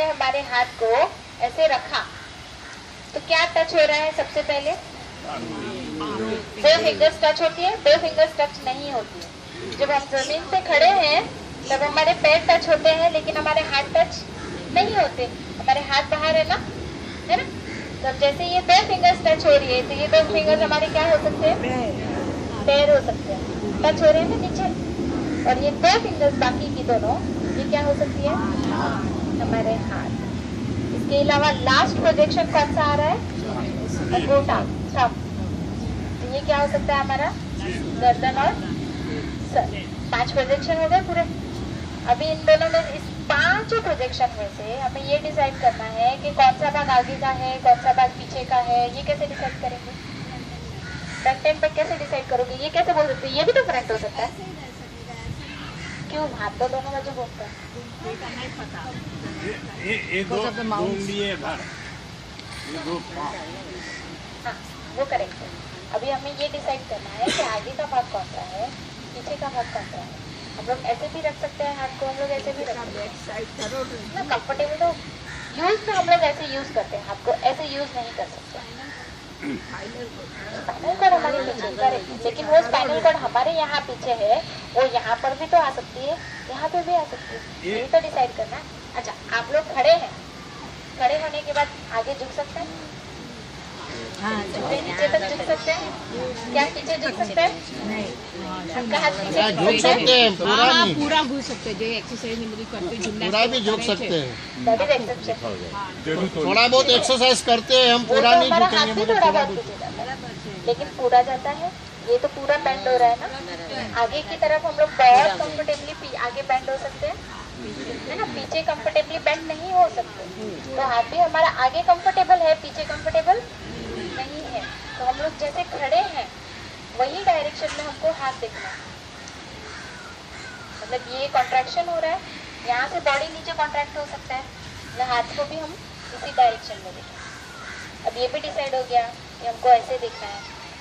हमने हमारे हाथ को ऐसे रखा तो क्या टच हो रहा है? सबसे पहले दो फिंगर्स टच होती है, दो फिंगर्स टच नहीं होती है। जब हम जमीन पे खड़े हैं तब हमारे पैर टच होते हैं लेकिन हमारे हाथ टच नहीं होते, हमारे हाथ बाहर है ना, है ना। तब जैसे ये दो फिंगर्स टच हो रही है तो ये दो फिंगर्स हमारे क्या हो सकते हैं? पैर हो सकते हैं, टच हो रहे हैं ना नीचे। और ये दो फिंगर्स बाकी की दोनों ये क्या हो सकती है? हमारे हाथ। इसके अलावा लास्ट प्रोजेक्शन कौन सा आ रहा है? अंगूठा, थंब। तो ये क्या हो सकता है हमारा? गर्दन और सर। 5 प्रोजेक्शन हो गए पूरे। अभी इन दोनों में, इस 5 प्रोजेक्शन में से हमें ये डिसाइड करना है कि कौन सा भाग आगे का है, कौन सा भाग पीछे का है। ये कैसे डिसाइड करेंगे? फ्रंट एंड बैक कैसे डिसाइड करोगे? ये कैसे बोल सकते? ये भी तो फ्रंट हो सकता है। क्यों? हाथ तो दोनों बाजू घूमता है। हाँ, वो करेक्ट है। अभी हमें ये डिसाइड करना है कि आगे का भाग कौन सा है, पीछे का भाग कौन सा है। हम लोग ऐसे भी रख सकते हैं हाथ को, हम लोग ऐसे भी रख सकते हैं ना, कंफर्टेबल। तो यूज में हम लोग ऐसे यूज करते हैं, हाथ को ऐसे यूज नहीं कर सकते। स्पाइनल कॉर्ड हमारे पीछे करेक्ट, लेकिन वो स्पाइनल कॉर्ड हमारे यहाँ पीछे है, वो यहाँ पर भी तो आ सकती है, यहाँ पे भी आ सकती है। ये तो डिसाइड करना है। अच्छा, आप लोग खड़े हैं, खड़े होने के बाद आगे झुक सकते हैं, नीचे तक झुक सकते हैं। क्या पीछे झुक सकते हैं? आपका हाथ पीछे झुक सकते हैं, पूरा नहीं, पूरा घुस सकते हैं। जो एक्सरसाइज नहीं करते, पूरा भी झुक सकते हैं। That is exception. थोड़ा बहुत एक्सरसाइज करते हैं हम, पूरा नहीं हमारा हाथ झुकेंगे, भी थोड़ा बहुत पीछे जाता है, लेकिन पूरा जाता है। ये तो पूरा बेंड हो रहा है ना। आगे की तरफ हम लोग बहुत कंफर्टेबली आगे बेंड हो सकते हैं, है ना। पीछे कंफर्टेबली बेंड नहीं हो सकते। तो हाथ भी हमारा आगे कंफर्टेबल है, पीछे कंफर्टेबल नहीं है। तो हम लोग जैसे खड़े हैं वही डायरेक्शन में हमको हाथ देखना है। मतलब ये कॉन्ट्रैक्शन हो रहा है, यहाँ से बॉडी नीचे कॉन्ट्रैक्ट हो सकता है, तो हाथ को भी हम इसी डायरेक्शन में देखें। अब ये भी डिसाइड हो गया कि हमको ऐसे देखना है।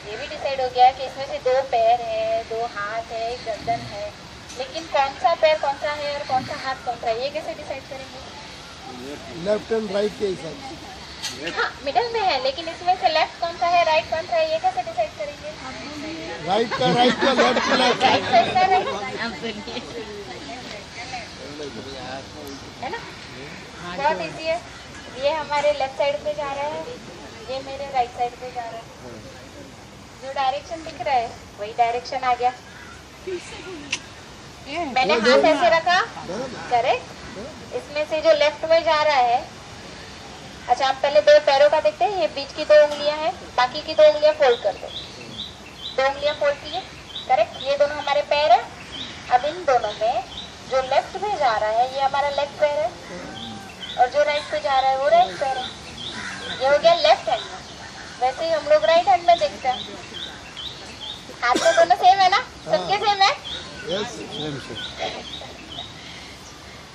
ये भी डिसाइड हो गया कि इसमें से 2 पैर है, 2 हाथ है, एक गर्दन है, लेकिन कौन सा पैर कौन सा है और कौन सा हाथ कौन सा है, ये कैसे डिसाइड करेंगे? लेफ्ट एंड राइट के हिसाब से। हाँ, मिडल में है, लेकिन इसमें से लेफ्ट कौन सा है, राइट कौन सा है, ये कैसे डिसाइड करेंगे? राइट का लेफ्ट का लेफ्ट राइट साइड का राइट, है ना। बहुत इजी है। ये हमारे लेफ्ट साइड पे जा रहा है, ये मेरे राइट साइड पे जा रहा है। जो डायरेक्शन दिख रहा है वही डायरेक्शन आ गया। मैंने हाथ ऐसे रखा, करेक्ट। इसमें से जो लेफ्ट में जा रहा है, अच्छा हम पहले 2 पैरों का देखते हैं। ये बीच की 2 उंगलियां हैं, बाकी की 2 उंगलियां फोल्ड कर दो। 2 उंगलियां फोल्ड किए, करेक्ट। ये दोनों हमारे पैर है। अब इन दोनों में जो लेफ्ट में जा रहा है ये हमारा लेफ्ट पैर है, और जो राइट पे जा रहा है वो राइट पैर है। ये हो गया लेफ्ट हैंड में। वैसे ही हम लोग राइट हैंड में देखते हैं। हाथ तो दोनों सेम है ना, सबके सेम है।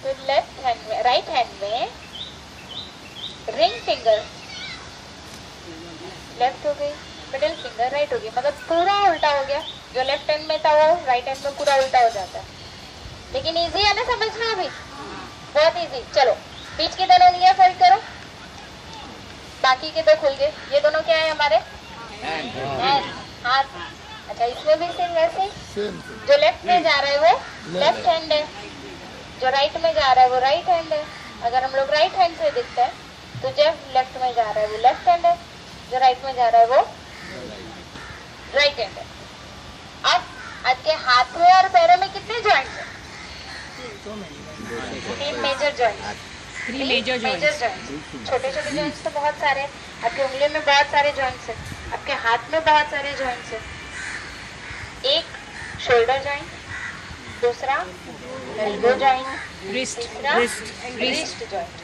तो लेफ्ट हैंड में, राइट हैंड में रिंग फिंगर लेफ्ट हो गई, मिडिल फिंगर राइट हो गई, मतलब पूरा उल्टा हो गया। जो लेफ्ट हैंड में था वो राइट हैंड में पूरा उल्टा हो जाता है। लेकिन इजी है ना समझना? अभी बहुत इजी। चलो बीच की 2 उंगलियां फोल्ड करो, बाकी के 2 खुल गए। ये दोनों क्या है हमारे? हैंड, हाथ। अच्छा, इसमें भी सेम वैसे ही। जो लेफ्ट में जा रहा है वो लेफ्ट हैंड है, जो राइट में जा रहा है वो राइट हैंड है। अगर हम लोग राइट हैंड से देखते हैं तो जब लेफ्ट में जा रहा है वो लेफ्ट हैंड है, जो राइट में जा रहा है वो राइट हैंड है। अब आपके हाथ में और पैरों में कितने जॉइंट्स हैं? 3 मेजर जॉइंट्स। 3 major joints. छोटे छोटे जॉइंट्स तो बहुत सारे हैं। आपकी उंगलियों में बहुत सारे जॉइंट्स हैं, आपके हाथ में बहुत सारे जॉइंट्स हैं। एक शोल्डर जॉइंट, दूसरा elbow joint, wrist joint, wrist joint,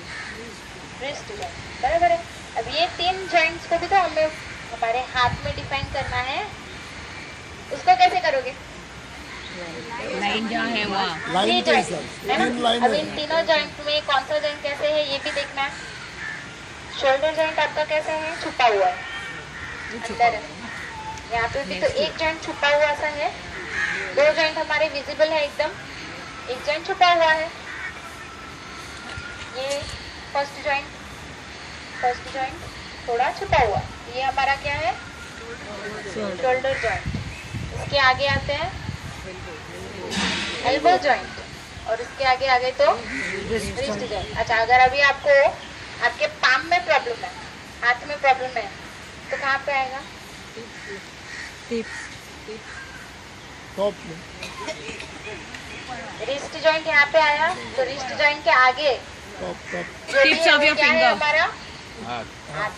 बराबर है। अब ये 3 जॉइंट्स को भी तो हमें हमारे हाथ में डिफाइन करना है। उसको कैसे करोगे? लाइन जहाँ है वहाँ लाइन के हिसाब से, है ना। अब इन तीनों जॉइंट में कौन सा जॉइंट कैसे है ये भी देखना है। शोल्डर जॉइंट आपका कैसे है? छुपा हुआ है, अंदर है। यहाँ पे भी तो एक जॉइंट छुपा हुआ सा है, 2 जॉइंट हमारे विजिबल है एकदम, एक जॉइंट छुपा हुआ है। ये फर्स्ट जॉइंट थोड़ा छुपा हुआ, ये हमारा क्या है, शोल्डर जॉइंट। इसके आगे आते हैं एल्बो जॉइंट, और इसके आगे आ गए तो रिस्ट जॉइंट। अच्छा, अगर अभी आपको आपके पाम में प्रॉब्लम है, हाथ में प्रॉब्लम है, तो कहाँ पे आएगा, टॉप में रिस्ट जॉइंट यहाँ पे आया, तो रिस्ट जॉइंट के आगे टॉप जो भी Tips है of वो your क्या है finger. हमारा हाथ हाथ।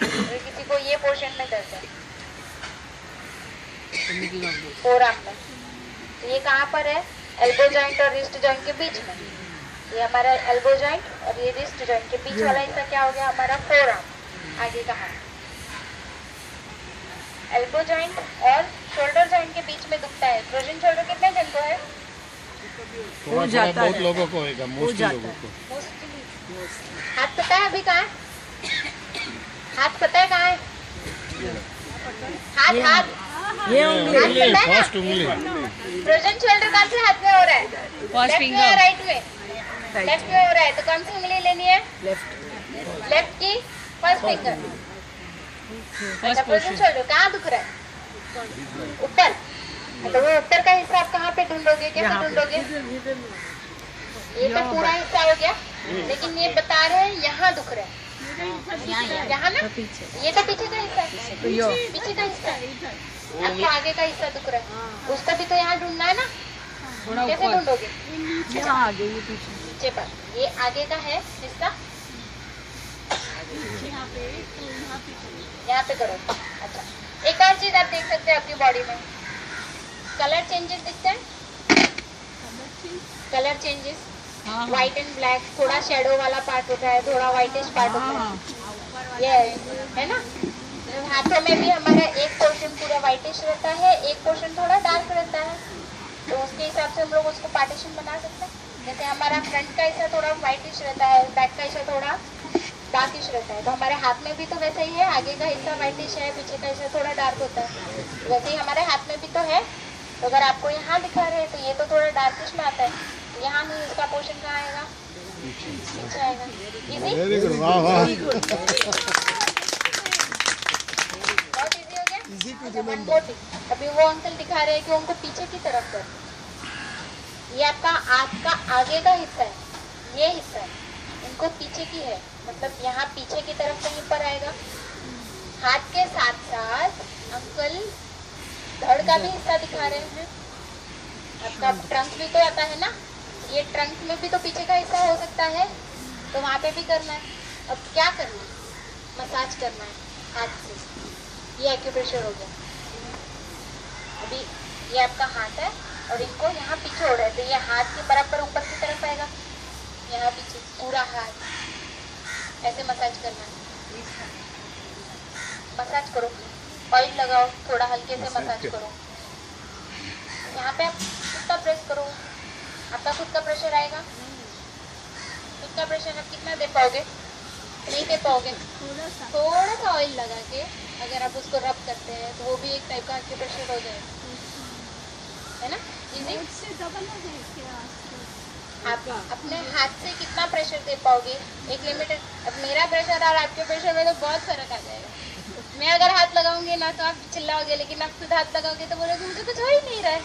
तो किसी को ये पोर्शन में दर्द है, फोरआर्म में, तो ये कहाँ पर है, एल्बो जॉइंट और रिस्ट जॉइंट के बीच में। ये हमारा एल्बो जॉइंट और ये रिस्ट जॉइंट के बीच वाला हिस्सा क्या हो गया, हमारा फोरआर्म, आगे का हाथ। एल्बो जॉइंट और शोल्डर जॉइंट के बीच में दुखता है। फ्रोजन शोल्डर कितने जन को है, थोड़ा थोड़ा बहुत लोगों को होगा, मोस्टली लोगों को। हाथ पता है अभी कहाँ है, हाथ पता है कहाँ है, हाथ ये उंगली, फर्स्ट उंगली। फ्रोजन शोल्डर कौन से हाथ में हो रहा है, फर्स्ट लेफ्ट में या फिंगर, राइट में, लेफ्ट में हो रहा है, तो कौन सी उंगली लेनी है, लेफ्ट की फर्स्ट फिंगर। अच्छा, फ्रोजन शोल्डर कहाँ दुख रहा है, ऊपर, तो वो ऊपर का हिस्सा आप कहाँ पे ढूंढोगे, कैसे ढूंढोगे, ये तो पूरा हिस्सा हो गया, लेकिन ये बता रहे हैं यहाँ दुख रहा है, यहाँ ना, ये तो पीछे का हिस्सा है, पीछे का हिस्सा है, आपको आगे का हिस्सा दुख रहा है, उसको भी तो यहाँ ढूंढना है ना, कैसे ढूंढोगे, पीछे पर, ये आगे का है हिस्सा, यहाँ पे करो। अच्छा, एक और चीज आप देख सकते हैं आपकी बॉडी में, कलर चेंजेस दिखते हैं, colour changes, white and black, थोड़ा शेडो वाला पार्ट होता है, थोड़ा व्हाइटिश पार्ट होता है, ये है ना। हाथों में भी हमारा एक पोर्शन पूरा व्हाइटिश रहता है, एक पोर्शन थोड़ा डार्क रहता है, तो उसके हिसाब से हम लोग उसको पार्टीशन बना सकते हैं। जैसे हमारा फ्रंट का हिस्सा थोड़ा व्हाइटिश रहता है, बैक का हिस्सा थोड़ा डार्किश रहता है, तो हमारे हाथ में भी तो वैसा ही है, आगे का हिस्सा व्हाइटिश है, पीछे का हिस्सा थोड़ा डार्क होता है, वैसे ही हमारे हाथ में भी तो है। तो अगर आपको यहाँ दिखा रहे हैं तो ये तो थोड़ा डार्किश में आता है, यहाँ नहीं, इसका पोर्शन कहाँ आएगा, पीछे आएगा। इजी, वेरी गुड, वाह वाह, बहुत इजी हो गया। इजी टू अच्छा, one रिमेम्बर। more thing. अभी वो अंकल दिखा रहे हैं कि उनको पीछे की तरफ कर, ये आपका आपका आगे का हिस्सा है, ये हिस्सा है, इनको पीछे की है, मतलब यहाँ पीछे की तरफ कहीं पर आएगा। हाथ के साथ साथ अंकल धड़ का भी हिस्सा दिखा रहे हैं, आपका ट्रंक भी तो आता है ना, ये ट्रंक में भी तो पीछे का हिस्सा हो सकता है, तो वहाँ पे भी करना है। अब क्या करना है, मसाज करना है हाथ से, ये एक्यूप्रेशर हो गया। अभी ये आपका हाथ है और इनको यहाँ पीछे हो रहा है, तो ये हाथ के बराबर ऊपर की तरफ आएगा, यहाँ पीछे पूरा हाथ ऐसे मसाज करना है। मसाज करो, ऑयल लगाओ, थोड़ा हल्के से मसाज करो, यहाँ पे आप खुद का प्रेस करो, आपका खुद का प्रेशर आएगा। खुद का प्रेशर आप कितना दे पाओगे, नहीं दे पाओगे, थोड़ा सा ऑयल लगा के अगर आप उसको रब करते हैं तो वो भी एक टाइप का एक्यूप्रेशर हो जाएगा, है ना, इजी। आप अपने हाथ से कितना प्रेशर दे पाओगे, एक लिमिटेड। अब मेरा प्रेशर और आपके प्रेशर में तो बहुत फर्क आ जाएगा। मैं अगर हाथ लगाऊंगी ना तो आप चिल्लाओगे, लेकिन आप खुद हाथ लगाओगे तो बोलोगे मुझे कुछ हो ही नहीं रहा है,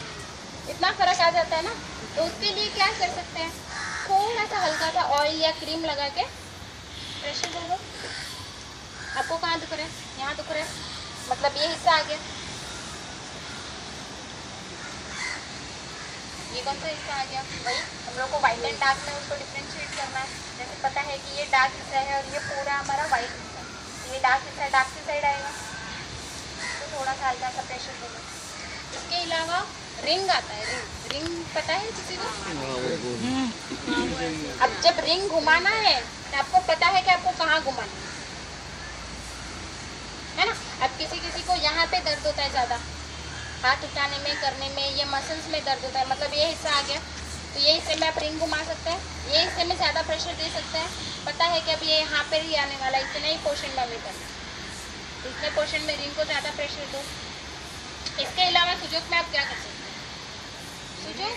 इतना फर्क आ जाता है ना। तो उसके लिए क्या कर सकते हैं, थोड़ा सा हल्का सा ऑयल या क्रीम लगा के प्रेशर दो। आपको कहाँ दुख रहा है, यहाँ दुख रहा है, मतलब ये हिस्सा आ गया, ये कौन सा हिस्सा आ गया, वही हम लोग को व्हाइट एंड डार्क में उसको डिफ्रेंशिएट करना है। जैसे पता है कि ये डार्क हिस्सा है और ये पूरा हमारा व्हाइट हिस्सा है, ये डार्क हिस्सा डार्क की साइड आएगा, तो थोड़ा सा हल्का सा प्रेशर देना। इसके अलावा रिंग आता है, रिंग पता है किसी को, अब जब रिंग घुमाना है तो आपको पता है कि आपको कहाँ घुमाना है ना। अब किसी किसी को यहाँ पे दर्द होता है ज़्यादा, हाथ उठाने में करने में, ये मसल्स में दर्द होता है, मतलब ये हिस्सा आ गया, तो ये हिस्से में आप रिंग घुमा सकते हैं, ये हिस्से में ज़्यादा प्रेशर दे सकते हैं। पता है कि अब ये यहाँ पर ही आने वाला है, इतना ही पोर्शन में हमें करना, तो इतने पोर्शन में रिंग को ज़्यादा प्रेशर दो। इसके अलावा सुजोग में आप क्या कर सकते हैं, सुजोग